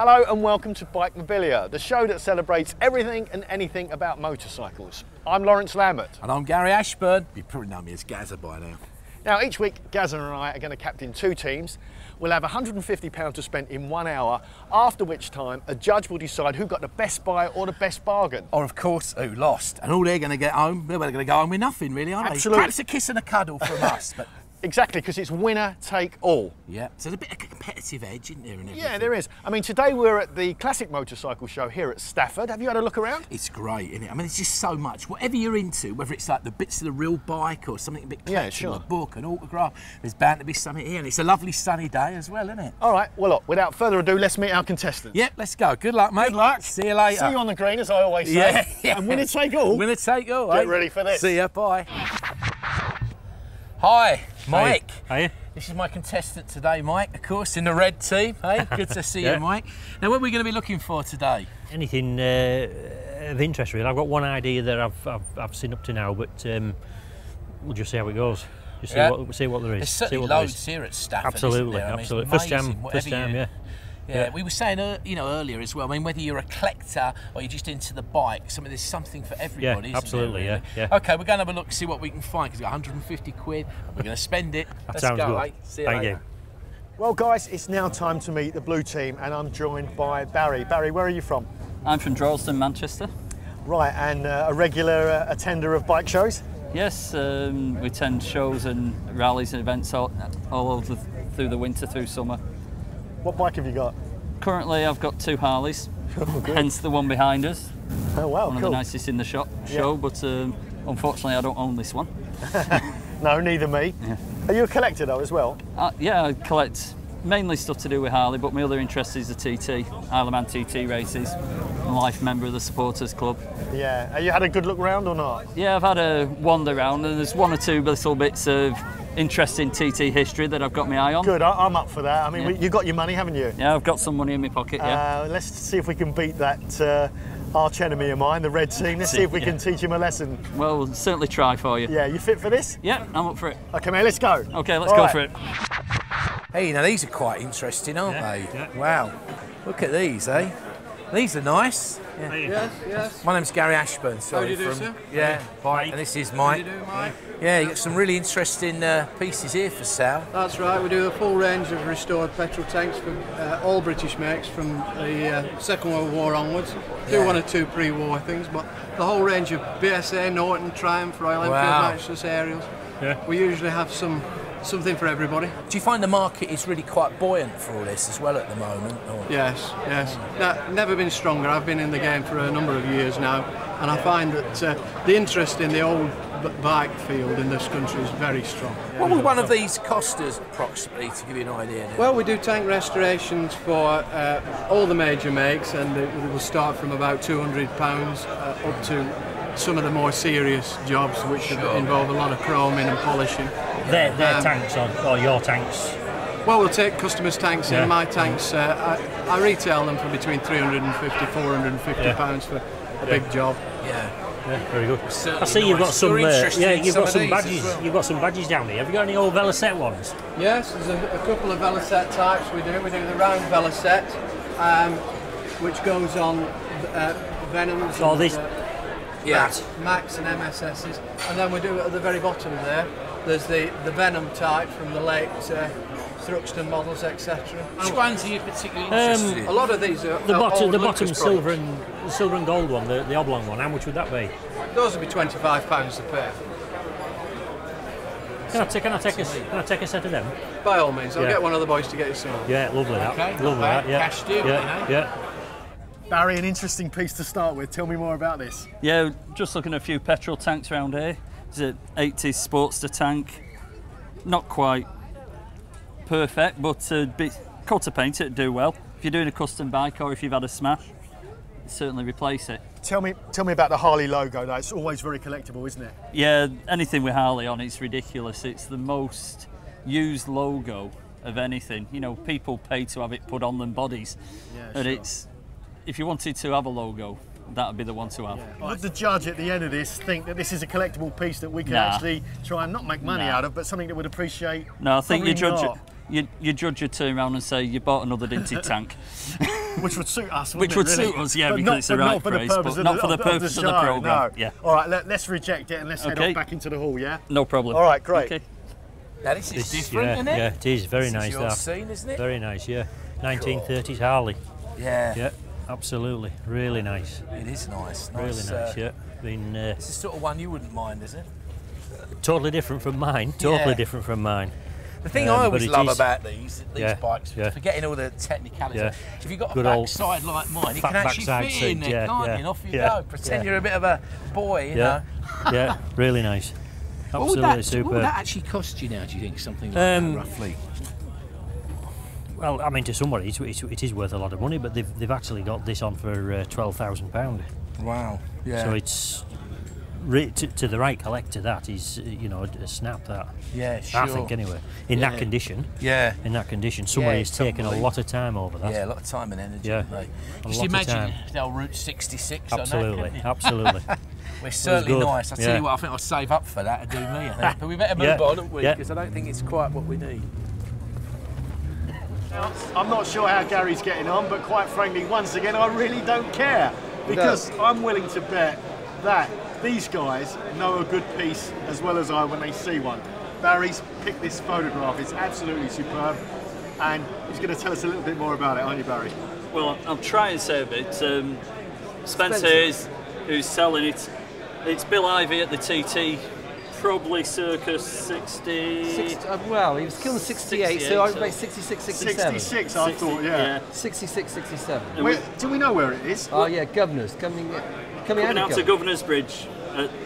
Hello and welcome to Bikemobilia, the show that celebrates everything and anything about motorcycles. I'm Lambert. And I'm Gary Ashburn. You probably know me as Gazza by now. Now each week, Gazza and I are going to captain two teams. We'll have £150 to spend in 1 hour, after which time a judge will decide who got the best buy or the best bargain. Or of course, who lost. And all they're going to get home, they're going to go home with nothing really, aren't Absolutely. they? Perhaps a kiss and a cuddle from us. But exactly, because it's winner take all. yeah, so there's a bit of a competitive edge, isn't there? Yeah, there is. I mean, today we're at the Classic Motorcycle Show here at Stafford. Have you had a look around? It's great, isn't it? I mean, it's just so much. Whatever you're into, whether it's like the bits of the real bike or something a bit collectible, a book, an autograph, there's bound to be something here. And it's a lovely sunny day as well, isn't it? All right, well, look, without further ado, let's meet our contestants. Yep, let's go. Good luck, mate. Good luck. See you later. See you on the green, as I always say. Yeah. And winner take all. Winner take all. Get ready for this. See ya, bye. Hi, Mike. Hiya. This is my contestant today, Mike, of course, in the red team. Hey, good to see you, Mike. Now, what are we going to be looking for today? Anything of interest, really. I've got one idea that I've seen up to now, but we'll just see how it goes. Just see what there is. There's certainly loads here at Stafford. Absolutely, absolutely. First time, yeah. Yeah, we were saying, earlier as well. I mean, whether you're a collector or you're just into the bike, there's something for everybody. Yeah, absolutely, isn't there, really? yeah. Okay, we're going to have a look, see what we can find, because we've got 150 quid, and we're going to spend it. That sounds good. Mate. See you Thank later. you. Well, guys, it's now time to meet the blue team, and I'm joined by Barry. Barry, where are you from? I'm from Droylsden, Manchester. Right, and a regular attender of bike shows? Yes, we attend shows and rallies and events all over through the winter, through summer. What bike have you got? Currently, I've got two Harleys, hence the one behind us. Oh, wow, One of the nicest in the show, but unfortunately, I don't own this one. No, neither me. Yeah. Are you a collector, though, as well? Yeah, I collect mainly stuff to do with Harley, but my other interest is the TT, Isle of Man TT races. I'm a life member of the supporters club. Yeah. Have you had a good look round or not? Yeah, I've had a wander around, and there's one or two little bits of interesting TT history that I've got my eye on. Good, I'm up for that. I mean, you've got your money, haven't you? Yeah, I've got some money in my pocket, yeah. Let's see if we can beat that arch enemy of mine, the red team. Let's see if we can teach him a lesson. Well, we'll certainly try for you. Yeah, you fit for this? Yeah, I'm up for it. Okay, mate, let's go. Okay, let's go for it. Hey, now these are quite interesting, aren't they? Yeah. Wow. Look at these, eh? These are nice. Yeah. Yes. My name's Gary Ashburn. Sorry, How do you do, sir? Yeah, Mike. And this is Mike. How do you do, Mike? Yeah, you got some really interesting pieces here for sale. That's right, we do a full range of restored petrol tanks for all British makes from the Second World War onwards. Do one or two pre-war things, but the whole range of BSA, Norton, Triumph, Royal Enfield, Matchless Aerials. Yeah. We usually have something for everybody. Do you find the market is really quite buoyant for all this as well at the moment? Or? Yes. Never been stronger. I've been in the game for a number of years now, and I find that the interest in the old bike field in this country is very strong. What would one of these cost us approximately, to give you an idea? Now? Well, we do tank restorations for all the major makes, and it will start from about £200 up to some of the more serious jobs, which involve a lot of chroming and polishing. Their tanks or your tanks? Well, we'll take customers' tanks in. My tanks, I retail them for between £350, £450 for a big job. Yeah, very good. I see you've got some. You've got some badges. Well. You've got some badges down here. Have you got any old Velocette ones? Yes, there's a couple of Velocette types we do. We do the round Velocette, which goes on Venoms. Oh, this. Max and MSSs, and then we do at the very bottom there's the Venom type from the late Thruxton models, etc. Which ones are you particularly interested in? A lot of these are the bottom silver and gold one, the oblong one. How much would that be? Those would be £25 a pair. Can I take a set of them? By all means, I'll get one of the boys to get you some. Yeah, lovely that. Okay, lovely that. Yeah. Cash deal, yeah. Barry, an interesting piece to start with. Tell me more about this. Yeah, just looking at a few petrol tanks around here. It's an 80s Sportster tank. Not quite perfect, but coat of paint it'd do well. If you're doing a custom bike or if you've had a smash, certainly replace it. Tell me about the Harley logo though. It's always very collectible, isn't it? Yeah, anything with Harley on it's ridiculous. It's the most used logo of anything. You know, people pay to have it put on them bodies. Yeah, and sure. if you wanted to have a logo, that would be the one to have. Yeah. Would the judge at the end of this think that this is a collectible piece that we can actually try and not make money out of, but something that would appreciate? No, I think your judge would turn around and say, you bought another dinted tank. Which would suit us, Which would suit us, yeah, but because it's the right for the price, purpose but not for the purpose of the programme. No. Yeah. All right, let's reject it and let's head on back into the hall, yeah? No problem. All right, great. Okay. Now this is different, isn't it? Yeah, it is. Very this nice, is your that. scene, isn't it? Very nice, yeah. 1930s Harley. Yeah. Yeah, absolutely. Really nice. It is nice. Really nice, yeah. It's the sort of one you wouldn't mind, is it? Totally different from mine. Totally different from mine. The thing I always love about these bikes, forgetting all the technicalities, if you've got a backside like mine, you can actually fit in there, can't you? And off you go. Pretend you're a bit of a boy, you know. Yeah, really nice. Absolutely superb. What would that actually cost you now, do you think, something like that, roughly? Well, I mean, to somebody, it is worth a lot of money, but they've actually got this on for £12,000. Wow. Yeah. So it's to the right collector. That is, a snap. That. Yeah, sure. I think anyway. In that condition. Yeah. In that condition, somebody has taken a lot of time over that. Yeah, a lot of time and energy. Yeah. Just imagine they'll Route 66. Absolutely. Absolutely. We're certainly nice. I tell you what, I think I'll save up for that and do me. I think. But we better move on, haven't we? Because I don't think it's quite what we need. Now, I'm not sure how Gary's getting on, but quite frankly, once again, I really don't care. Because I'm willing to bet that these guys know a good piece as well as I when they see one. Barry's picked this photograph, it's absolutely superb, and he's going to tell us a little bit more about it, aren't you, Barry? Well, I'll try and say a bit. Spencer is who's selling it. It's Bill Ivy at the TT, probably circa 60... well, he was killed in 68, so I would make 66, 67. 66, I thought, yeah. 66, 67. Do we know where it is? Oh, yeah, Governor's, coming out to Governor's Bridge,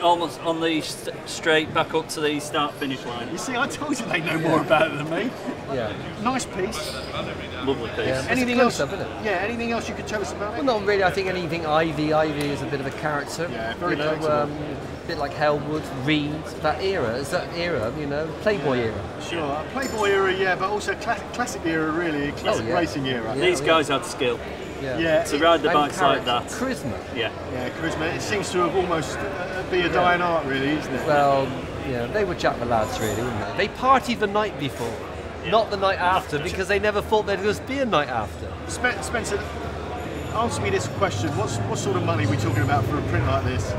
almost on the straight back up to the start-finish line. You see, I told you they know more about it than me. Yeah. Nice piece. Lovely piece. Yeah, anything else? Isn't it? Yeah, anything else you could tell us about it? Well, not really. I think anything Ivy is a bit of a character. Yeah, very collectible. A bit like Hellwood, Reed, that era. Is that era, Playboy era? Sure, Playboy era, yeah, but also classic era, really, classic racing era. Yeah, These guys had skill. Yeah. To ride the bikes like that. Charisma. Yeah, charisma. It seems to have almost be a dying art, really, isn't it? Well, yeah, they were Jack the lads, really, weren't they? They partied the night before, not the night after, because they never thought there'd just be a night after. Spencer, answer me this question: what sort of money are we talking about for a print like this?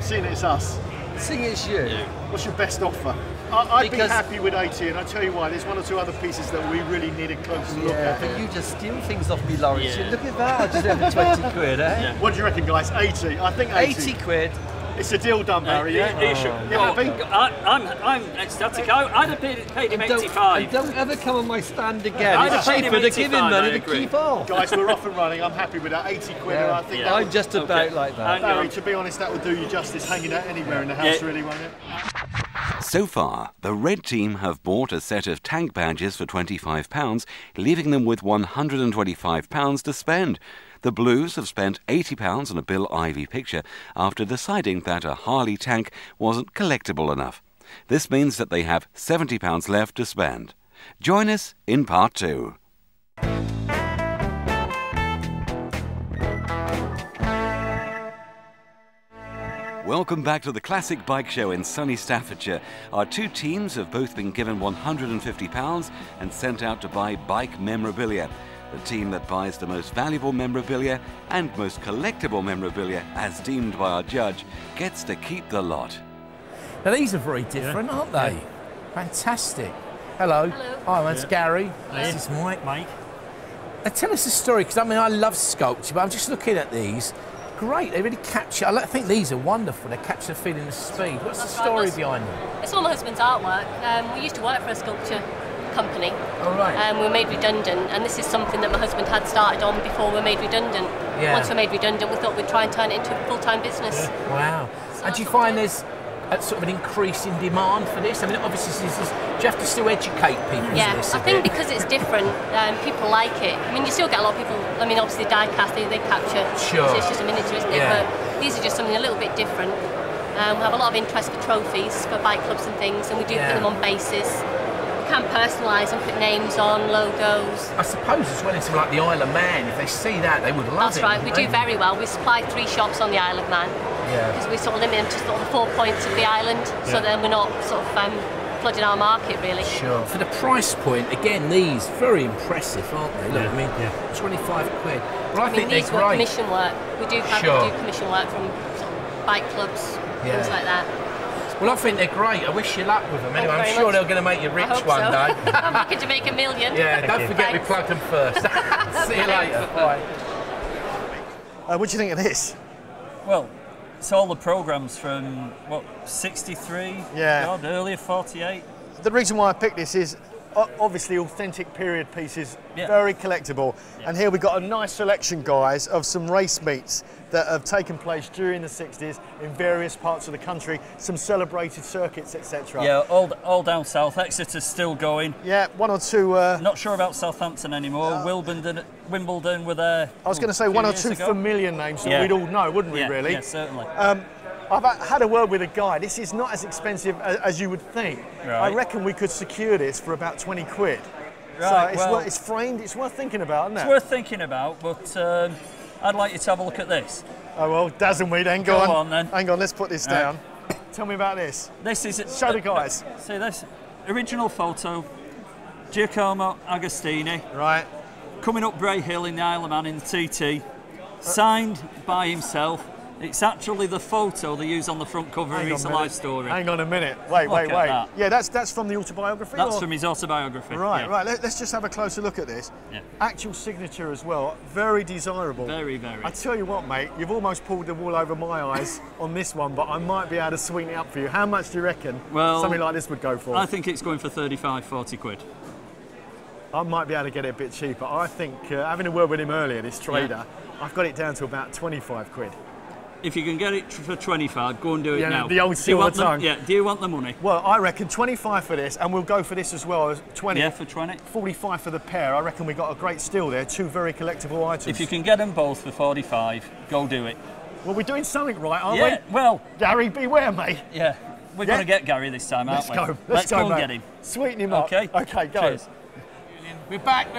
Seeing it's us. Seeing it's you. Yeah. What's your best offer? I'd be happy with 80, and I'll tell you why. There's one or two other pieces that we really need a close look at. Yeah, but you just steal things off me, Lawrence. Yeah. Look at that. I just have 20 quid, eh? Yeah. What do you reckon, guys? 80. I think 80. 80 quid. It's a deal done, Barry. You happy? I'm ecstatic. I'd have paid him 85. Don't ever come on my stand again. I'd have paid him 85. To give him money to keep off. Guys, we're off and running. I'm happy with that. 80 quid. And I think I'm just about like that. Barry, to be honest, that would do you justice hanging out anywhere in the house, really, won't it? So far, the red team have bought a set of tank badges for £25, leaving them with £125 to spend. The Blues have spent £80 on a Bill Ivy picture after deciding that a Harley tank wasn't collectible enough. This means that they have £70 left to spend. Join us in part 2. Welcome back to the Classic Bike Show in sunny Staffordshire. Our two teams have both been given £150 and sent out to buy bike memorabilia. The team that buys the most valuable memorabilia and most collectible memorabilia, as deemed by our judge, gets to keep the lot. Now these are very different, aren't they? Fantastic. Hello. Hello. Hi, that's Gary. This is Mike. Now tell us a story, because I love sculpture, but I'm just looking at these. Great, they really capture, I think these are wonderful, they capture the feeling of speed. What's the story behind them? It's all my husband's artwork. We used to work for a sculpture company. Oh, right. We were made redundant, and this is something that my husband had started on before we were made redundant. Yeah. Once we were made redundant, we thought we'd try and turn it into a full-time business. Wow. So and do you find there's a sort of an increase in demand for this? Obviously, do you have to still educate people? Yeah, I think because it's different, people like it. You still get a lot of people, obviously die-cast, they capture. Sure. It's just a miniature, isn't it? Yeah. But these are just something a little bit different. We have a lot of interest for trophies, for bike clubs and things, and we do put them on bases. Can personalise and put names on, logos. I suppose as well into like the Isle of Man, if they see that, they would love it. That's right, we do very well. We supply 3 shops on the Isle of Man. Yeah. Because we sort of limit them to sort of the 4 points of the island, so then we're not sort of flooding our market, really. Sure. For the price point, again, these very impressive, aren't they? Look, I mean, 25 quid. Well, I think these they're were great. commission work. We do commission work from sort of bike clubs, things like that. Well, I think they're great. I wish you luck with them. Anyway, I'm sure they're going to make you rich one day. I'm looking to make $1 million. Yeah, don't forget we plugged them first. See you later. Bye. What do you think of this? Well, it's all the programmes from, what, 63? Yeah. God, earlier 48. The reason why I picked this is obviously authentic period pieces, very collectible. And here we've got a nice selection, guys, of some race meets that have taken place during the 60s in various parts of the country, some celebrated circuits, etc. Yeah, all down south. Exeter's still going. Yeah, one or two... Not sure about Southampton anymore. Wimbledon were there. I was going to say one or two familiar names that we'd all know, wouldn't we, really? Yeah, certainly. I've had a word with a guy. This is not as expensive as you would think. Right. I reckon we could secure this for about 20 quid. Right, so it's framed, it's worth thinking about, isn't it? It's worth thinking about, but I'd like you to have a look at this. Oh, well, dazzle me then. Go on then. Hang on, let's put this down. Tell me about this. This is... Show the guys. See this? Original photo, Giacomo Agostini. Right. Coming up Bray Hill in the Isle of Man in the TT. Signed by himself. It's actually the photo they use on the front cover of his life story. Hang on a minute. Wait. That. Yeah, that's from the autobiography? That's from his autobiography. Right. Let's just have a closer look at this. Yeah. Actual signature as well. Very desirable. Very, very. I tell you what, mate, you've almost pulled the wool over my eyes on this one, but I might be able to sweeten it up for you. How much do you reckon something like this would go for? I think it's going for 35, 40 quid. I might be able to get it a bit cheaper. I think, having a word with him earlier, this trader, I've got it down to about 25 quid. If you can get it for 25, go and do it now. The old silver tongue. Do you want the money? Well, I reckon 25 for this, and we'll go for this as well as 20. Yeah, for 20. 45 for the pair. I reckon we got a great steal there. Two very collectible items. If you can get them both for 45, go do it. Well, we're doing something right, aren't we? Yeah, well... Gary, beware, mate. Yeah, we're going to get Gary this time, aren't we? Let's go, and mate. get him. Sweeten him up. Okay, go. Cheers. We're back.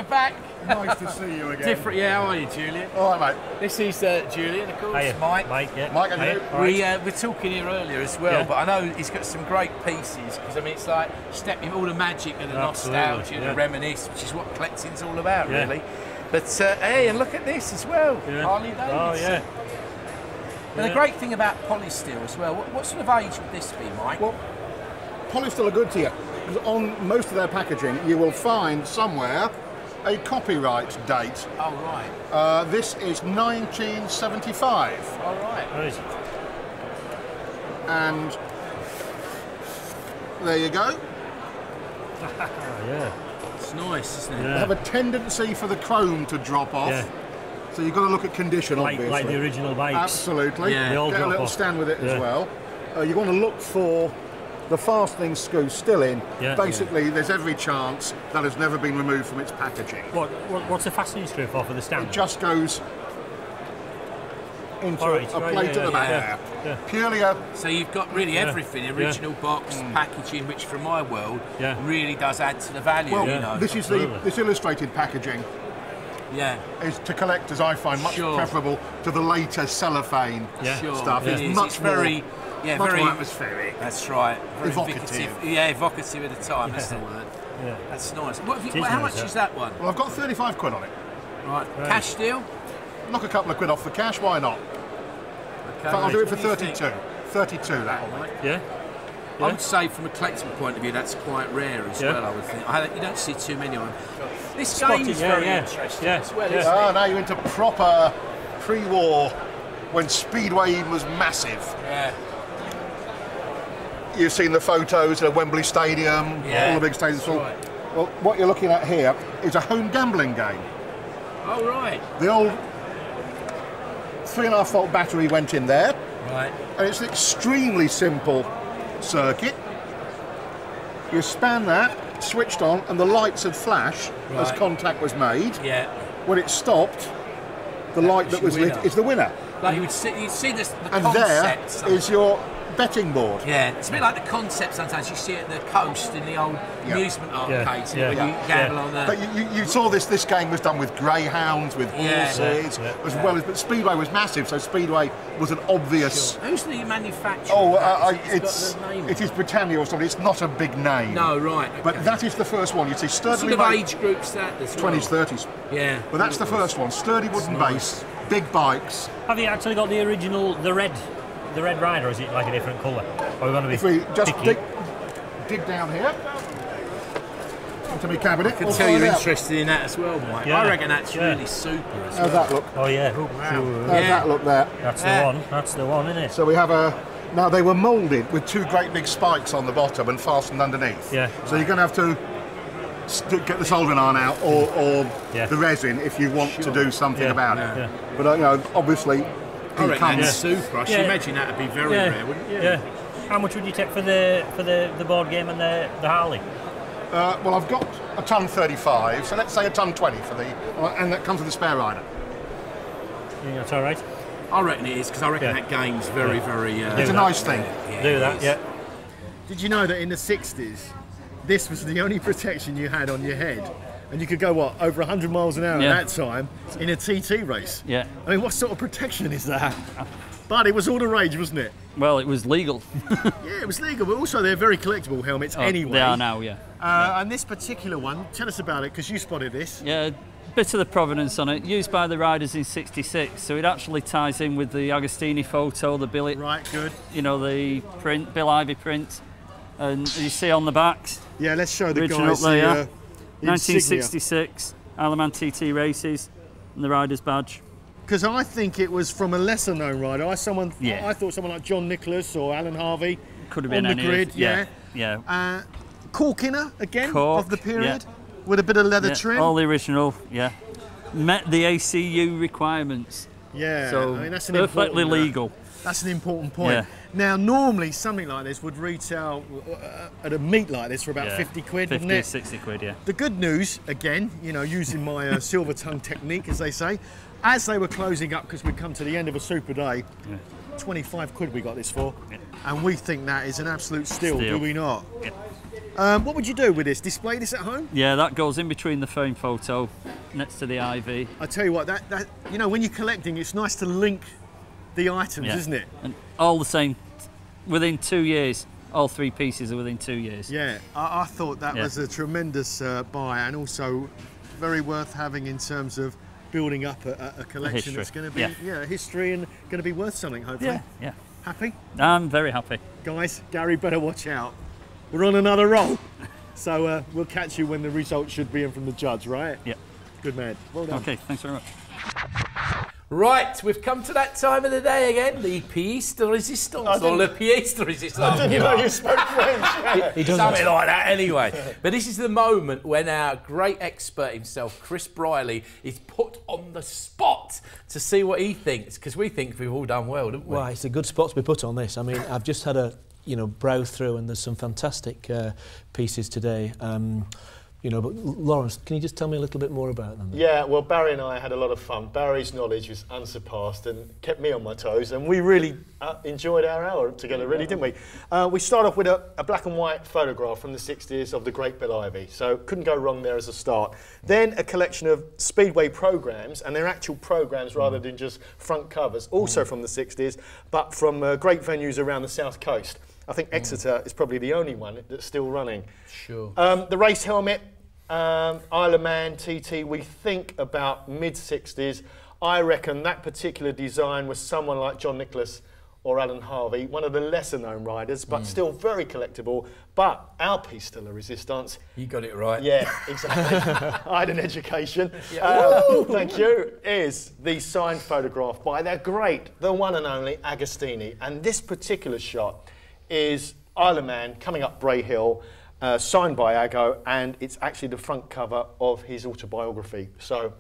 Nice to see you again. How are you, Julian? All right, mate. This is Julian, of course. Hiya. Mike. Mike, yeah. Mike, and you? We're talking here earlier as well, but I know he's got some great pieces, because I mean it's like stepping all the magic and the nostalgia and the reminisce, which is what collecting's all about, really. But hey, and look at this as well, Harley Davidson. Oh yeah. And the great thing about Polysteel as well, what sort of age would this be, Mike? Well, Polysteel are good to you, because on most of their packaging you will find somewhere a copyright date. Oh, right. This is 1975. All right. Right. And there you go. Yeah. It's nice, isn't it? They have a tendency for the chrome to drop off. Yeah. So you've got to look at condition, obviously. Like the original bikes. Absolutely. Yeah. They all Get a drop little off. stand with it as well. You want to look for the fastening screw still in. Yeah. Basically, there's every chance that has never been removed from its packaging. What's the fastening screw for the stand? It just goes into a plate at the back. Yeah. Purely So you've got really everything, original box, packaging, which from my world really does add to the value, well, you know. this is this illustrated packaging is to collectors, I find, much preferable to the later cellophane stuff. It's much very very atmospheric. That's right. Very evocative. Evocative at the time, that's the word. Yeah. That's nice. How much is that one? Well, I've got 35 quid on it. Right. Cash deal? Knock a couple of quid off the cash, why not? Okay. I'll do it for 32. 32, that. Yeah. I would say from a collectible point of view, that's quite rare as well, I would think. You don't see too many of them. This game is very interesting as well, isn't it? Now you're into proper pre-war, when Speedway even was massive. Yeah. You've seen the photos at Wembley Stadium, all the big stadiums. Right. Well, what you're looking at here is a home gambling game. Oh, right. The old 3.5 volt battery went in there. Right. And it's an extremely simple circuit. You span that, switched on, and the lights would flash as contact was made. Yeah. When it stopped, the light that was lit is the winner. Like you'd see the And concept. there is your betting board. Yeah, it's a bit like the concept sometimes you see at the coast in the old amusement arcades where you gamble on the... But you saw this game was done with greyhounds, with horses, as well as... But Speedway was massive, so Speedway was an obvious... Who's the manufacturer? It is Britannia or something. It's not a big name. No, right. Okay. But that is the first one. You see sturdily... What sort of age groups that? 20s, 30s. Yeah. But that's the first one. Sturdy wooden base, big bikes. Have you actually got the original, the red rider, or is it like a different colour? Are we going to be If we just dig down here into my cabinet, I can tell you're interested in that as well, Mike. Yeah. I reckon that's really super as How's well. that look? Oh yeah. Oh, wow. How's that look there? That's the one. That's the one, isn't it? So we have now they were moulded with two great big spikes on the bottom and fastened underneath. Yeah. So you're going to have to get the soldering iron out or the resin if you want to do something about it. Yeah. But obviously, I reckon that's super. I should imagine that would be very rare, wouldn't you? Yeah. How much would you take for the board game and the Harley? Well, I've got a ton 35, so let's say a ton 20 for and that comes with a spare rider. You think that's all right? I reckon it is, because I reckon that game's very, very... it's a nice thing. Do that, yeah. Did you know that in the 60s, this was the only protection you had on your head? And you could go, over 100 miles an hour at that time in a TT race? Yeah. I mean, what sort of protection is that? But it was all the rage, wasn't it? Well, it was legal. Yeah, it was legal, but also they're very collectible helmets anyway. They are now, yeah. And this particular one, tell us about it, because you spotted this. Yeah, bit of the provenance on it, used by the riders in '66, so it actually ties in with the Agostini photo, the Billet. Right, good. You know, the print, Bill Ivy print, and you see on the back. Yeah, let's show the original guys there. the 1966, Alaman TT races, and the rider's badge. Because I think it was from a lesser known rider. I thought someone like John Nicholas or Alan Harvey could have been on the grid. Yeah. Cork-inner again of the period with a bit of leather trim. All the original, met the ACU requirements. Yeah, so I mean, that's perfectly legal. That's an important point. Yeah. Now, normally something like this would retail at a meet like this for about 50 quid, 50 wouldn't it? 60 quid, yeah. The good news, again, using my silver tongue technique, as they say, as they were closing up, because we'd come to the end of a super day, 25 quid we got this for, and we think that is an absolute steal, do we not? Yeah. What would you do with this? Display this at home? Yeah, that goes in between the frame photo, next to the IV. I tell you what, that when you're collecting, it's nice to link the items, isn't it? And all the same, within 2 years, all three pieces are within 2 years. Yeah, I thought that was a tremendous buy, and also very worth having in terms of building up a collection that's going to be a history and going to be worth something, hopefully. Yeah. Happy? I'm very happy. Guys, Gary better watch out. We're on another roll. So we'll catch you when the results should be in from the judge, right? Yeah. Good man. Well done. Okay, thanks very much. Right, we've come to that time of the day again, the pièce de résistance, or le pièce de résistance. I didn't know you spoke French. He does something like that anyway. But this is the moment when our great expert himself, Chris Brierley, is put on the spot to see what he thinks, because we think we've all done well, don't we? Well, it's a good spot to be put on this. I mean, I've just had a browse through, and there's some fantastic pieces today. But Lawrence, can you just tell me a little bit more about them? Yeah, well, Barry and I had a lot of fun. Barry's knowledge was unsurpassed and kept me on my toes, and we really enjoyed our hour together, really, didn't we? We start off with a black and white photograph from the 60s of the great Bill Ivy, so couldn't go wrong there as a start. Then a collection of Speedway programmes, and they're actual programmes rather than just front covers, also from the 60s, but from great venues around the south coast. I think Exeter is probably the only one that's still running. Sure. The race helmet, Isle of Man TT, we think about mid-60s. I reckon that particular design was someone like John Nicholas or Alan Harvey, one of the lesser-known riders, but still very collectible. But our piece de la resistance... You got it right. Yeah, exactly. I had an education. Thank you. Is the signed photograph by their great, the one and only Agostini. And this particular shot is Isle of Man coming up Bray Hill, signed by Ago, and it's actually the front cover of his autobiography. So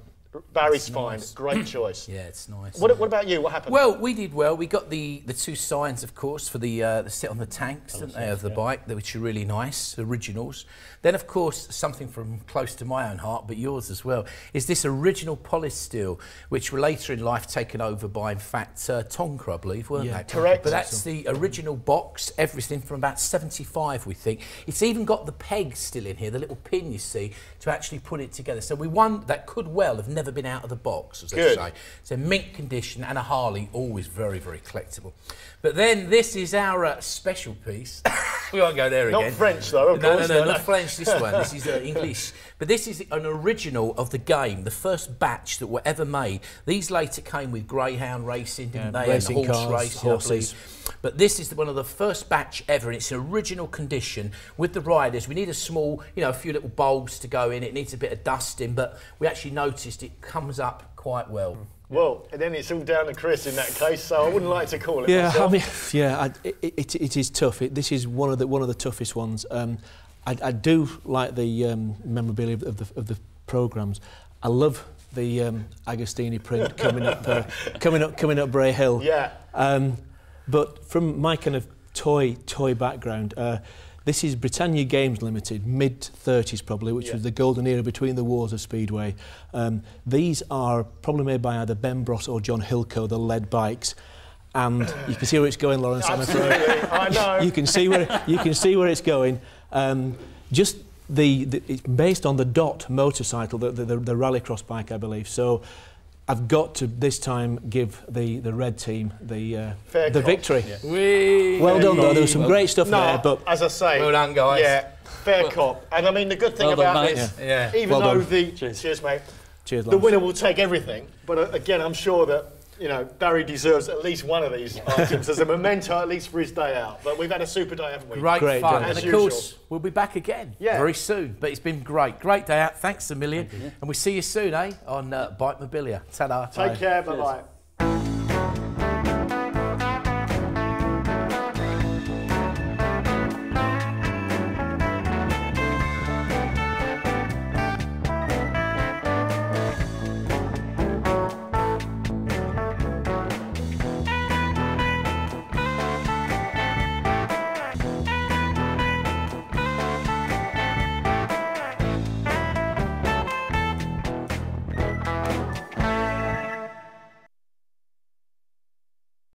Barry's fine. Great choice. Yeah, it's nice. What about you? What happened? Well, we did well. We got the two signs, of course, for the set on the tanks, didn't they, of the bike, which are really nice, originals. Then, of course, something from close to my own heart, but yours as well, is this original polished steel, which were later in life taken over by, in fact, Tonka, I believe, weren't they? Correct. But that's the original box, everything from about 75, we think. It's even got the pegs still in here, the little pin, you see, to actually put it together. So we won, that could well have never been out of the box, as they say. It's a mint condition, and a Harley, always very, very collectible. But then this is our special piece. We won't go there again. Not French, though, of course. No, not French, this one. This is English. But this is an original of the game, the first batch that were ever made. These later came with greyhound racing, didn't they? Racing and horse cars, racing, horses. But this is one of the first batch ever, and it's an original condition with the riders. We need a small, a few little bulbs to go in. It needs a bit of dusting, but we actually noticed it comes up quite well. Well, and then it's all down to Chris in that case, so I wouldn't like to call it myself. It is tough. This is one of the toughest ones. I do like the memorabilia of the programmes. I love the Agostini print coming up Bray Hill. Yeah. But from my kind of toy background, this is Britannia Games Limited, mid-30s probably, which was the golden era between the wars of Speedway. These are probably made by either Ben Bross or John Hilco, the lead bikes. And you can see where it's going, Lawrence. Absolutely, I know. You can see where it's going. It's based on the Dot motorcycle, the rallycross bike, I believe. So I've got to this time give the red team the victory. Yeah. Well done, though. There was some great stuff there, but as I say, well done, guys. Yeah, fair cop. And I mean, the good thing about this, even though cheers, mate. Cheers, the winner will take everything. But again, I'm sure that Barry deserves at least one of these items as a memento, at least for his day out. But we've had a super day, haven't we? Great fun. And of course, we'll be back again very soon. But it's been great. Great day out. Thanks a million. And we'll see you soon, on Bikemobilia. Ta-da. Take care. Bye-bye.